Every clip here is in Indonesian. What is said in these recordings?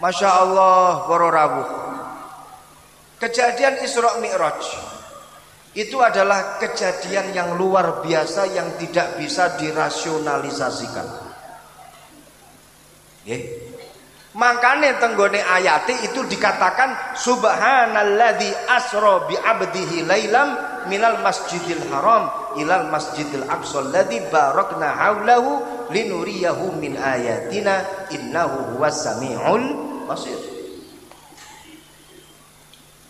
Masya Allah para rawuh. Kejadian Isra Mi'raj itu adalah kejadian yang luar biasa yang tidak bisa dirasionalisasikan. Makanya tenggone ayati itu dikatakan subhanalladzi asra bi 'abdihi lailam minal masjidil haram ilal masjidil aqsa alladzi barakna haulahu linuriyahu min ayatina innahu huwas samiul basir.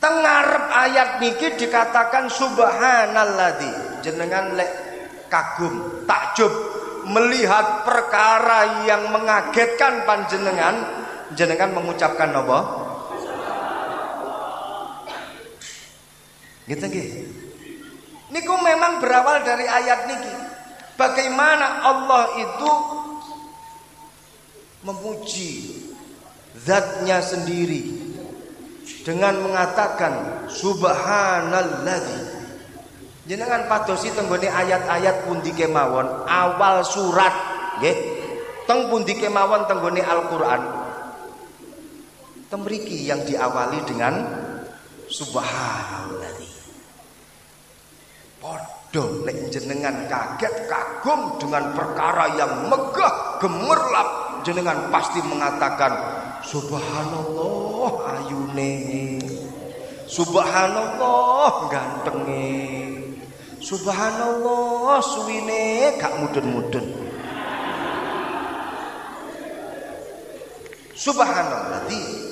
Tengarep ayat niki dikatakan subhanalladzi, jenengan lek kagum takjub melihat perkara yang mengagetkan panjenengan, jenengan mengucapkan apa? Gitu nggih. Niku memang berawal dari ayat niki. Bagaimana Allah itu memuji zatnya sendiri dengan mengatakan subhanalladzi. Jenengan padosi tenggone ayat-ayat pundi kemawon awal surat nggih. Teng pundi kemawon tenggone Al-Qur'an. Temriki yang diawali dengan subhanalladzi. Podo nek jenengan kaget kagum dengan perkara yang megah gemerlap, jenengan pasti mengatakan subhanallah ayune, subhanallah gantenge, subhanallah suwine gak mudun-mudun. Subhanalladzi.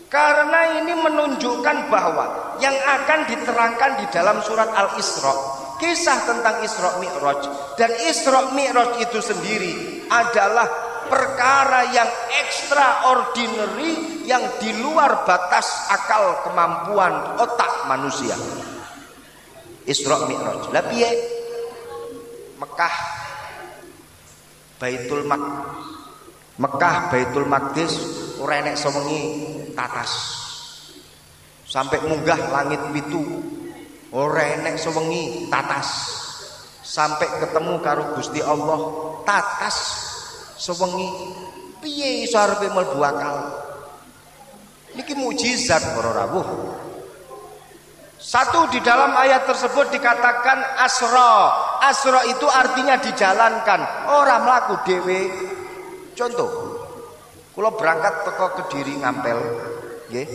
Karena ini menunjukkan bahwa yang akan diterangkan di dalam surat Al-Isra, kisah tentang Isra Mi'raj, dan Isra Mi'raj itu sendiri adalah perkara yang extraordinary yang di luar batas akal kemampuan otak manusia. Isra Mi'raj. Lah piye? Mekah Baitul Maqdis ora enek sewengi tatas. Sampai munggah langit pitu ora enek sewengi tatas. Sampai ketemu karo Gusti Allah tatas sewengi. Piye iso arepe mlebu akal? Niki mukjizat para rawuh. Satu, di dalam ayat tersebut dikatakan asra. Asra itu artinya dijalankan, ora mlaku dhewe. Contoh, kula berangkat teko Kediri ngampel, nggih.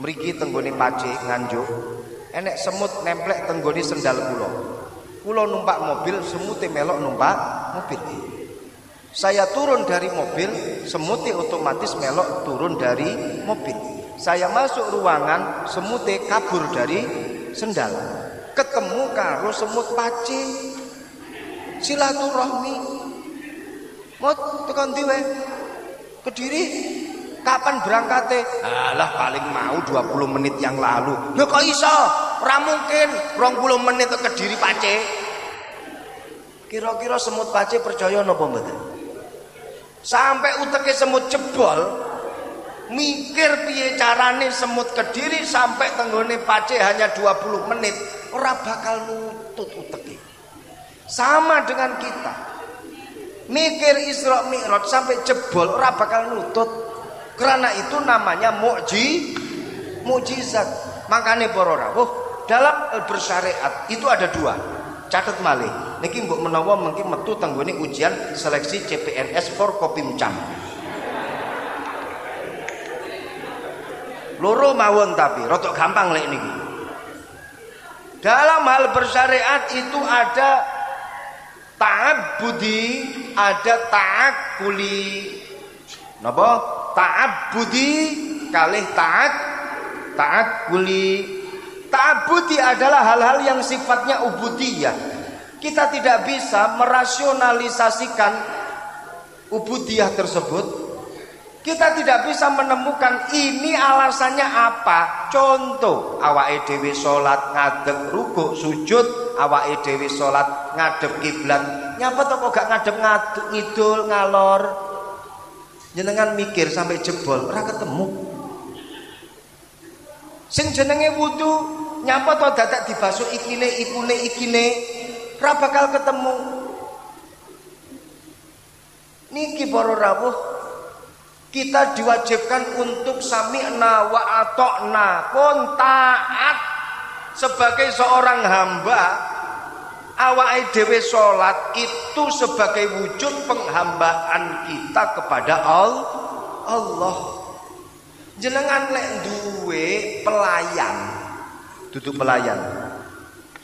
Mriki tenggone Pace Nganjuk, enek semut nemplek tenggone sendal kula. Kula numpak mobil, semute melok numpak mobil. Saya turun dari mobil, semute otomatis melok turun dari mobil. Saya masuk ruangan, semute kabur dari sendal. Ketemu karo semut Pace. Silaturahmi. Mau tekan ndi wae? Kediri. Kapan berangkate? Alah paling mau 20 menit yang lalu. Lho kok iso? Ora mungkin 20 menit ke Kediri Pace. Kira-kira semut Pace percaya napa mboten? Sampai uteke semut jebol, mikir piye carane semut Kediri sampai tenggone Pace hanya 20 menit, ora bakal nutut uteke. Sama dengan kita. Mikir Isra Mi'raj sampai jebol ora bakal nutut. Karena itu namanya mukjizat. Makanya para rawuh dalam bersyariat itu ada dua. Catet malih. Niki mbok menawa mungkin metu tenggone ujian seleksi CPNS for Kopimcam. Loro mawon tapi rotok gampang lek niki. Dalam hal bersyariat itu ada ta'abbudi, ada ta'akkuli. Napa? Ta'abbudi kalih ta'akkuli. Ta'abbudi adalah hal-hal yang sifatnya ubudiyah. Kita tidak bisa merasionalisasikan ubudiyah tersebut. Kita tidak bisa menemukan ini alasannya apa. Contoh, awake dhewe salat ngadeg rukuk sujud, awake dhewe salat ngadeg kiblat. Nyapa to kok gak ngadeg ngidul ngalor? Jenengan mikir sampai jebol ora ketemu. Sing jenenge wudu, nyapa to dadak dibasuh ikine, ora bakal ketemu. Niki para rawuh, Kita diwajibkan untuk sami'na wa ata'na, pun taat sebagai seorang hamba. Awake dhewe salat itu sebagai wujud penghambaan kita kepada Allah. Jenengan lek duwe pelayan, duduk pelayan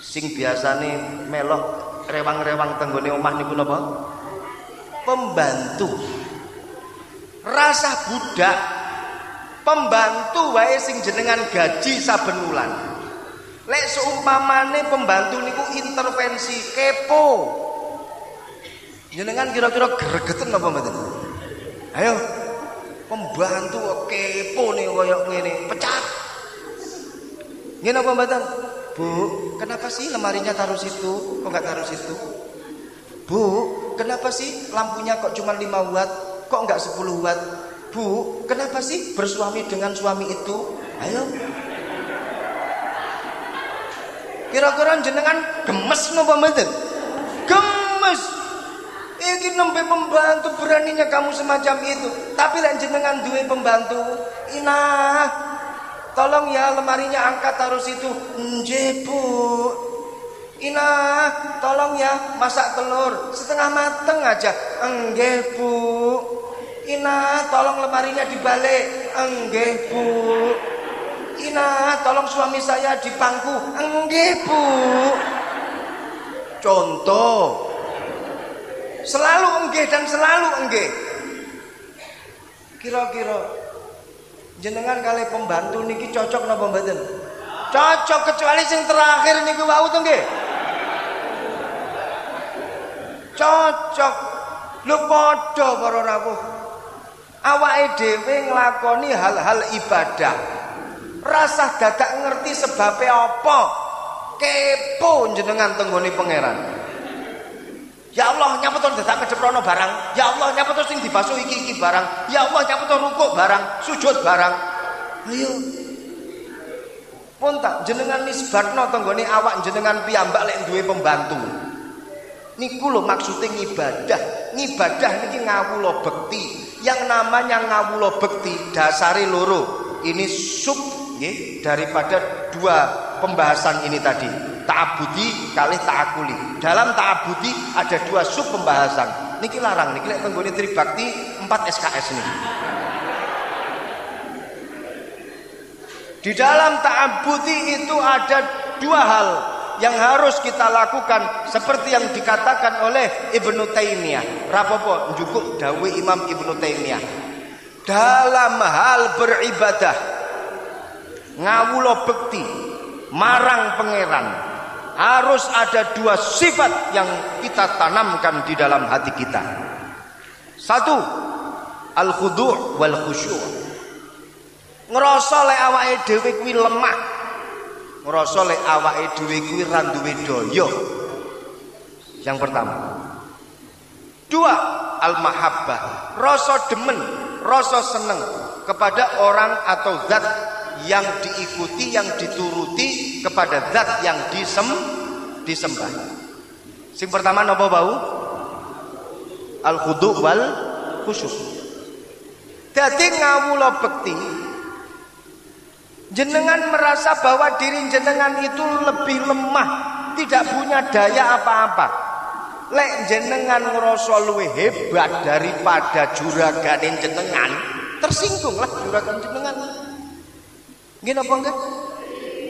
sing biasane melok rewang-rewang tenggone omah niku napa? Pembantu. Rasa budak pembantu wae sing jenengan gaji saben wulan. Lek seumpamane pembantu niku intervensi kepo, jenengan kira-kira gregeten apa mboten? Ayo, pembantu kepo nih koyo ngene, pecat. Ngene apa mboten? Bu, kenapa sih lemarinya taruh situ? Kok enggak taruh situ? Bu, kenapa sih lampunya kok cuma 5 watt? Kok enggak 10 watt? Bu, kenapa sih bersuami dengan suami itu? Ayo. Kira-kira jenengan gemes napa mboten? Gemes. Iki nembe pembantu beraninya kamu semacam itu. Tapi lek jenengan duwe pembantu, inah, tolong ya lemarinya angkat taruh situ. Nggih, Bu. Inah, tolong ya masak telur setengah mateng aja. Nggih, Bu. Inah, tolong lemarinya dibalik. Nggih, Bu. Inah, tolong suami saya di pangku. Nggih, Bu. Contoh. Selalu nggih dan selalu nggih. Kira-kira jenengan kali pembantu niki cocok napa mboten? Cocok, kecuali sing terakhir niku wau to nggih. Cocok. Lho padha para rawuh. Awake dhewe nglakoni hal-hal ibadah. Rasa dadak ngerti sebabnya apa. Kepo jenengan tenggone pangeran. Ya Allah, nyapa to dadak kejeprono barang. Ya Allah, nyapa to sing dibasuh iki barang. Ya Allah, nyapa to rukuk barang, sujud barang. Ayo. Pun tak jenengan nisbatno tenggone awak jenengan piyambak lek duwe pembantu. Niku lho maksudnya ngibadah. Ngibadah niki ngawula bekti. Yang namanya ngawula bekti dasare loro. Ini sub nggih daripada 2 pembahasan ini tadi. Ta'abudi kali ta'akuli. Dalam ta'abudi ada 2 sub pembahasan. Niki larang niki lek tenggone Tribakti 4 SKS niki. Di dalam ta'abudi itu ada 2 hal yang harus kita lakukan seperti yang dikatakan oleh Ibnu Taimiyah. Rapopo njukuk dawuh Imam Ibnu Taimiyah. Dalam hal beribadah ngawula bekti marang pangeran harus ada 2 sifat yang kita tanamkan di dalam hati kita. 1, al-khudu' wal khusyuk. Ngrasa lek awake dhewe kuwi lemah. Ngrasa lek awake dhewe kuwi ra duwe daya. Yang pertama. 2, al-mahabbah. Rasa demen, rasa seneng kepada orang atau zat yang diikuti, yang dituruti, kepada zat yang disembah. Sing pertama napa bau? Al-khudu' wal khusyuk. Dadi ngawula bekti jenengan merasa bahwa diri jenengan itu lebih lemah, tidak punya daya apa-apa. Lek jenengan ngerasa luwih hebat daripada juragane jenengan, tersinggunglah juragan jenengan. Nggih napa enggak?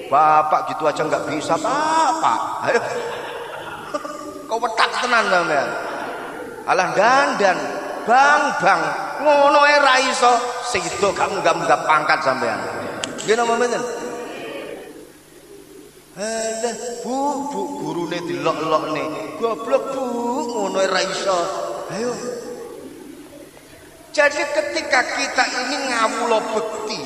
Bapak gitu aja enggak bisa, Pak. Ayo. Kau wetak tenan sampean. Alah dandan, bang, ngono ae ra iso, sedo kamu enggak pangkat sampean. Nggih napa mboten? Alah, Bu, gurune dilok-lokne. Goblok, Bu, ngono ra iso. Ayo. Jadi ketika kita ini ngawula bekti,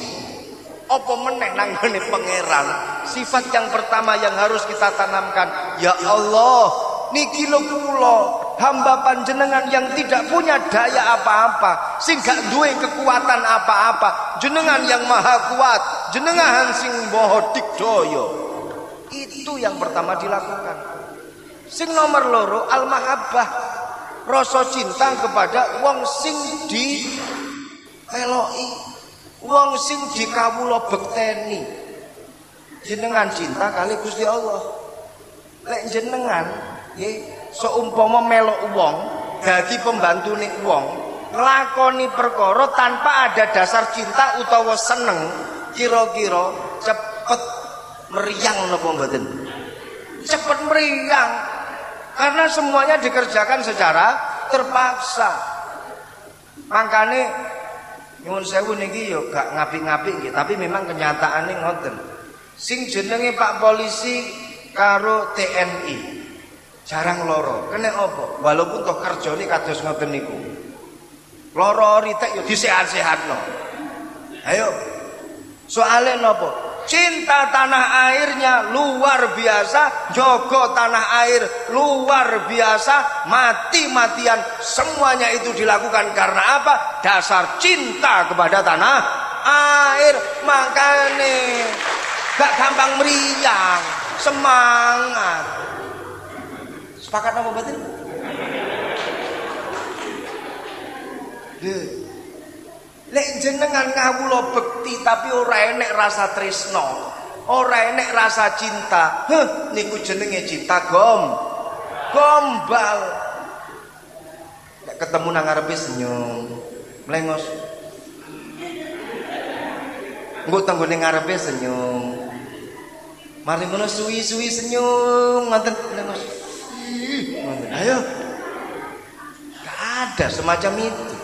apa meneh nang ngene pangeran, sifat yang pertama yang harus kita tanamkan, ya Allah, niki lho kula hamba panjenengan yang tidak punya daya apa-apa, sing gak duwe kekuatan apa-apa, jenengan yang maha kuat, jenengan sing maha digdaya. Itu yang pertama dilakukan. Sing nomor loro, al-mahabbah, rasa cinta kepada wong sing meloki wong sing dikawula bekteni. Jenengan cinta kali Gusti Allah. Lek jenengan nggih seumpama melok wong dadi pembantune wong, nglakoni perkara tanpa ada dasar cinta utawa seneng, kira-kira cepet meriang napa mboten? Cepet meriang. Karena semuanya dikerjakan secara terpaksa. Makane nyuwun sewu niki yo gak ngapik-ngapik nggih, tapi memang kenyataane ngoten. Sing jenenge Pak Polisi karo TNI jarang loro. Kene apa? Walaupun toh kerjane kados ngoten niku. Loro ritek yo disehat-sehatno. Ayo. Soale napa? Cinta tanah airnya luar biasa, jogo tanah air luar biasa, mati-matian semuanya itu dilakukan karena apa? Dasar cinta kepada tanah air. Makanya gak gampang meriang, semangat. Sepakat apa batin? Lek jenengan ngawula bekti tapi ora enek rasa tresno, ora enek rasa cinta. Niku jenenge cinta gombal. Lek ketemu nang ngarepe senyum, mlengos. Engko tanggone ngarepe senyum. Mari ngono suwi-suwi senyum ngoten mlengos. Ayo. Gak ada semacam itu.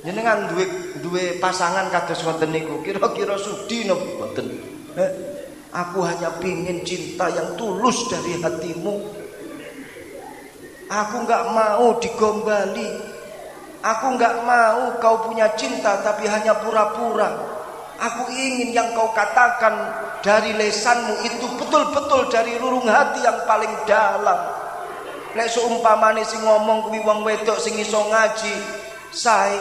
Jenengan duwe pasangan kados ngoten niku, kira-kira sudi napa mboten? Aku hanya pingin cinta yang tulus dari hatimu. Aku enggak mau digombali. Aku enggak mau kau punya cinta tapi hanya pura-pura. Aku ingin yang kau katakan dari lesanmu itu betul-betul dari lurung hati yang paling dalam. Nek seumpamane sing ngomong kuwi wong wedok sing iso ngaji, sae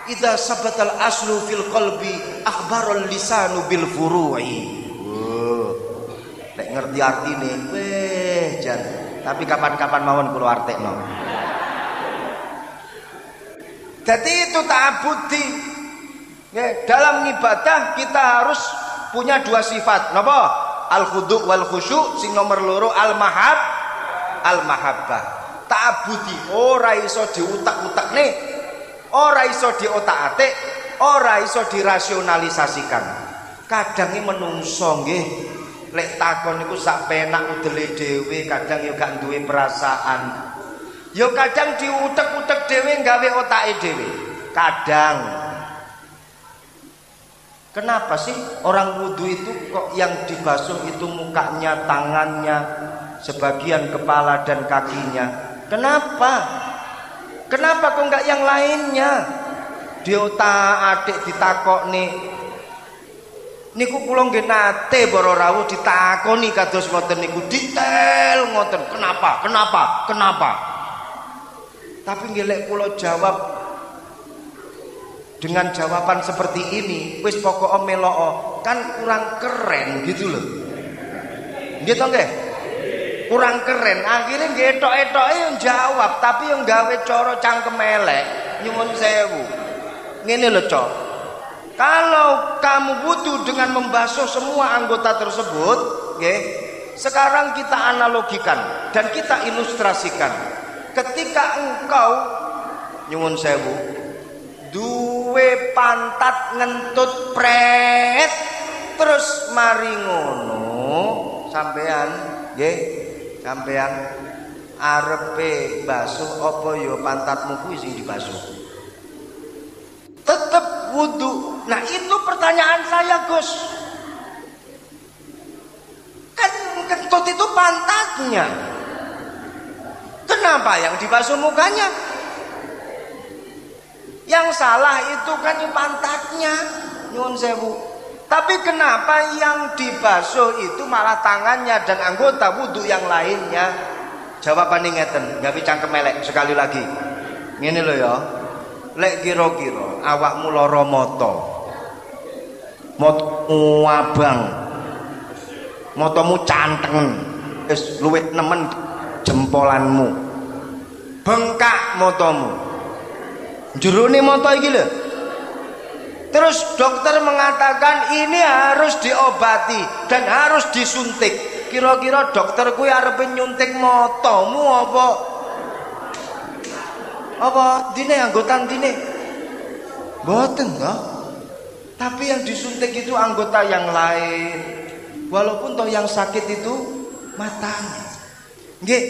idza sabatal aslu fil qalbi akhbarul lisanu bil furu'i. Nek ngerti artine weh jan. Tapi kapan-kapan mawon kula artekno. Jadi itu ta'abbudi. Dalam ibadah kita harus punya dua sifat. Napa? Al-khudu' wal khusyu', sing nomor loro al-mahabbah. Ta'abbudi ora iso diutak-utakne. Ora iso diotak-atik, ora iso dirasionalisasikan. Kadang iki menungso nggih, lek takon niku sak penak udele dhewe, kadang ya gak duwe perasaan. Ya kadang diutek-utek dhewe gawe otake dhewe. Kadang. Kenapa sih orang wudu itu kok yang dibasuh itu mukanya, tangannya, sebagian kepala dan kakinya? Kenapa? Kenapa kok enggak yang lainnya? Diotak-atik ditakokne. Niku kula nggih nate para rawuh ditakoni kados ngoten niku detail ngoten. Kenapa? Tapi nggih lek kula jawab dengan jawaban seperti ini, wis pokok melok kan kurang keren gitu loh. Nggih to nggih? Kurang keren, akhirnya ngetok-etoke yang jawab tapi yang gawe cara cangkem elek. Nyuwun sewu. Ngene lho, Cok. Kalau kamu butuh dengan membasuh semua anggota tersebut, nggih. Sekarang kita analogikan dan kita ilustrasikan. Ketika engkau nyuwun sewu duwe pantat ngentut pret terus mari ngono sampean nggih sampean arepe basuh apa ya pantatmu kuwi sing dibasuh? Tetap wudu. Nah itu pertanyaan saya, Gus. Kan kentut itu pantatnya. Kenapa yang dibasuh mukanya? Yang salah itu kan pantatnya. Nyuwun sewu. Tapi kenapa yang dibasuh itu malah tangannya dan anggota wudu yang lainnya? Jawabannya ngeten, gawe cangkem elek sekali lagi. Ngene lho ya. Lek kira-kira awakmu lara mata. Matamu abang. Matamu cantengen. Wis luwih nemen jempolanmu. Bengkak matamu. Jerone mata iki lho Terus dokter mengatakan ini harus diobati dan harus disuntik. Kira-kira dokter kuwi arep nyuntik motomu apa? Apa dine anggota dine? Mboten toh. Tapi yang disuntik itu anggota yang lain. Walaupun toh yang sakit itu matanya. Nggih,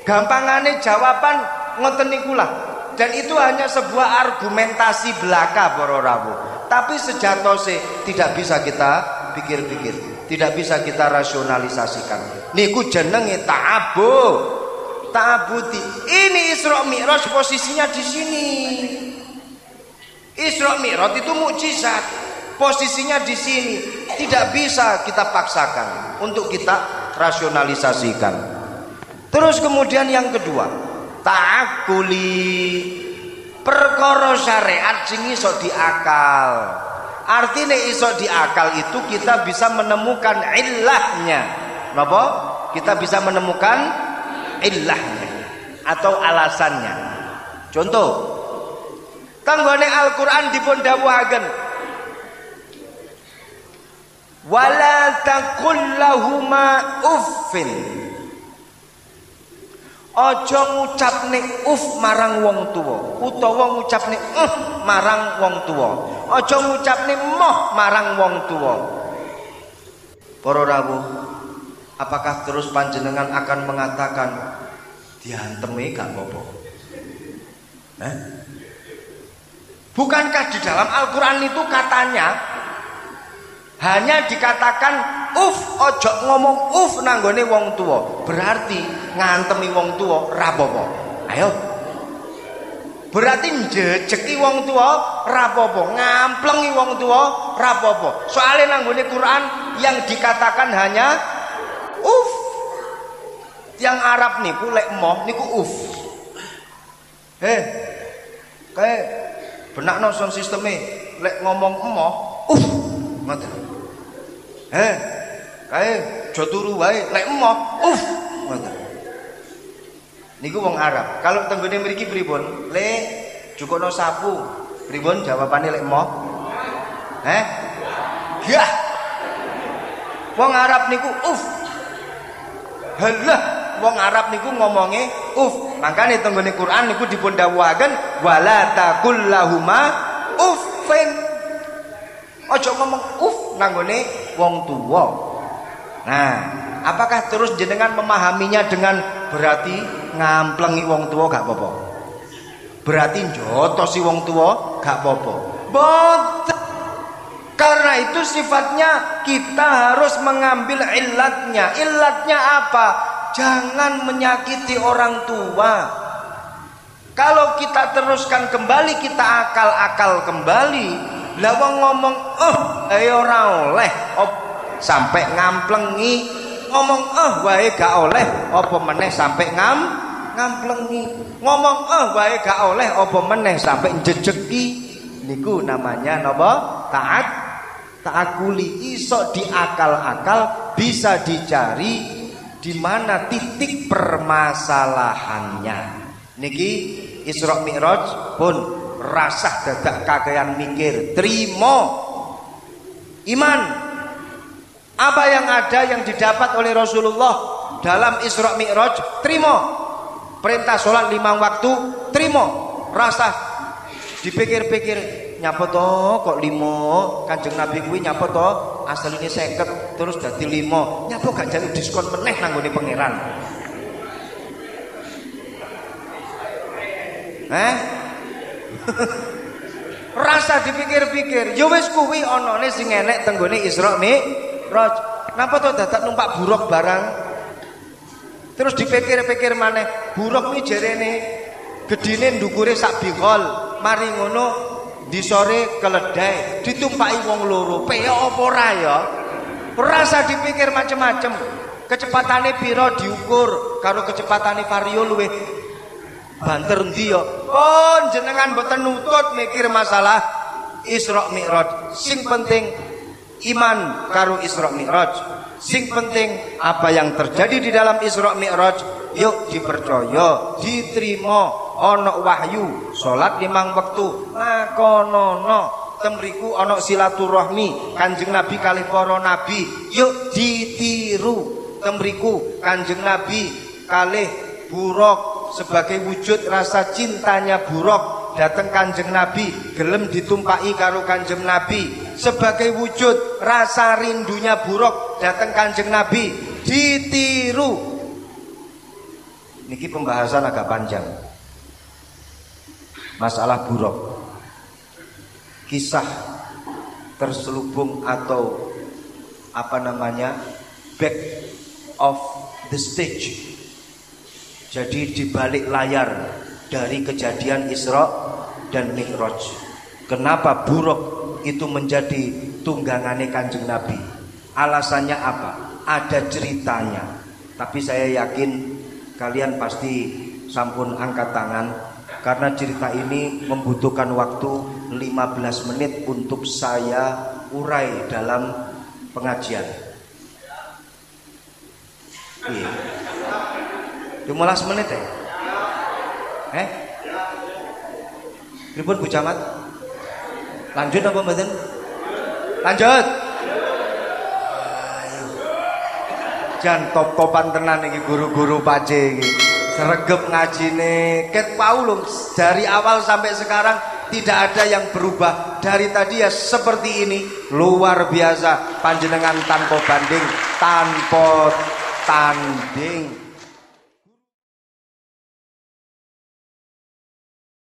gampangane jawaban ngoten niku lah. Dan itu hanya sebuah argumentasi belaka para rawuh. Tapi sejatose tidak bisa kita pikir-pikir, tidak bisa kita rasionalisasikan. Niku jenenge ta'abbudi. Ini Isra Mi'raj posisinya di sini. Isra Mi'raj itu mukjizat. Posisinya di sini. Tidak bisa kita paksakan untuk kita rasionalisasikan. Terus kemudian yang kedua, ta'akuli. Perkara syariat sing iso diakal. Artinya iso diakal itu kita bisa menemukan illahnya. Napa? Kita bisa menemukan illahnya atau alasannya. Contoh, tanggone Al-Qur'an dipun dawuhaken, wala taqul lahuma uffin. Aja ngucapne marang wong tuwa utawa ngucapne marang wong tuwa. Aja ngucapne moh marang wong tuwa. Para rawuh, apakah terus panjenengan akan mengatakan dianteme gak apa-apa? Bukankah di dalam Al-Qur'an itu katanya hanya dikatakan ojo ngomong nanggone wong tuwa, berarti ngantemi wong tuwa ra apa-apa. Ayo. Berarti njejeki wong tuwa ra apa-apa, ngamplengi wong tuwa ra apa-apa. Soale nanggone Quran yang dikatakan hanya Yang Arab niku lek moh niku kayak benakno sound sisteme lek ngomong emoh ngoten. Kae aja turu wae lek emoh ngoten. Niku wong Arab. Kalau tenggone mriki pripun? Lek jukono sapu, pripun jawabane lek emoh? Yah. Wong Arab niku halah, wong Arab niku ngomonge Makane tenggone Quran niku dipun dawuhaken wala taqul lahuma uffin. Aja ngomong nanggone wong tuwa. Nah, apakah terus jenengan memahaminya dengan berarti ngamplengi wong tuwa gak apa-apa? Berarti njotosi wong tuwa gak apa-apa? Boten. Karena itu sifatnya kita harus mengambil illatnya. Illatnya apa? Jangan menyakiti orang tua. Kalau kita teruskan kembali, kita akal-akal kembali, lah wong ngomong ayo ora oleh sampai ngamplengi, ngomong wae gak oleh apa meneh sampai ngamplengi, ngomong wae gak oleh apa meneh sampai njejeki. Niku namanya napa? Ta'akuli. Iso diakal-akal, bisa dicari di mana titik permasalahannya. Niki Isra Mi'raj pun rasah dadak kakean mikir, trimo iman apa yang ada yang didapat oleh Rasulullah dalam Isra Mi'raj, trimo perintah sholat 5 waktu, trimo rasah dipikir-pikir nyapa to kok 5 Kanjeng Nabi kuwi nyapa to asline 50 terus dadi 5 nyapa gak jaluk diskon meneh nang nggone pangeran. Rasa dipikir-pikir, ya wis kuwi anane sing enek tenggone Isra Mi'raj. Napa to dadak numpak buruk barang? Terus dipikir-pikir maneh, buruk kuwi jarene gedine ndukure sak bingkol, mari ngono di sore keledai ditumpaki wong loro. Peyok apa ora ya? Rasa dipikir macem-macem. Kecepatane piro diukur karo kecepatane vario luwih banter ndi ya? Jenengan mboten nutut mikir masalah Isra Mi'raj. Sing penting iman karo Isra Mi'raj. Sing penting apa yang terjadi di dalam Isra Mi'raj yuk dipercaya, diterima. Ana wahyu, salat 5 wektu, lakonono. temriku ana silaturahmi Kanjeng Nabi kalih para nabi, yuk ditiru. Temriku Kanjeng Nabi kalih Buraq sebagai wujud rasa cintanya Buraq dateng Kanjeng Nabi, gelem ditumpaki karo Kanjeng Nabi sebagai wujud rasa rindunya Buraq dateng Kanjeng Nabi, ditiru. Niki pembahasan agak panjang. Masalah Buraq, kisah terselubung atau apa namanya, back of the stage. Jadi di balik layar dari kejadian Isra dan Mi'raj. Kenapa Buraq itu menjadi tunggangannya Kanjeng Nabi? Alasannya apa? Ada ceritanya. Tapi saya yakin kalian pasti sampun angkat tangan, karena cerita ini membutuhkan waktu 15 menit untuk saya urai dalam pengajian. 15 menit ya? Pripun Bu Camat? Lanjut apa mboten? Lanjut. Ayo. Jan top-topan tenan iki guru-guru pace iki. Sregep ngajine ket Paulus dari awal sampai sekarang tidak ada yang berubah. Dari tadi ya seperti ini, luar biasa, panjenengan tanpa banding, tanpa tanding.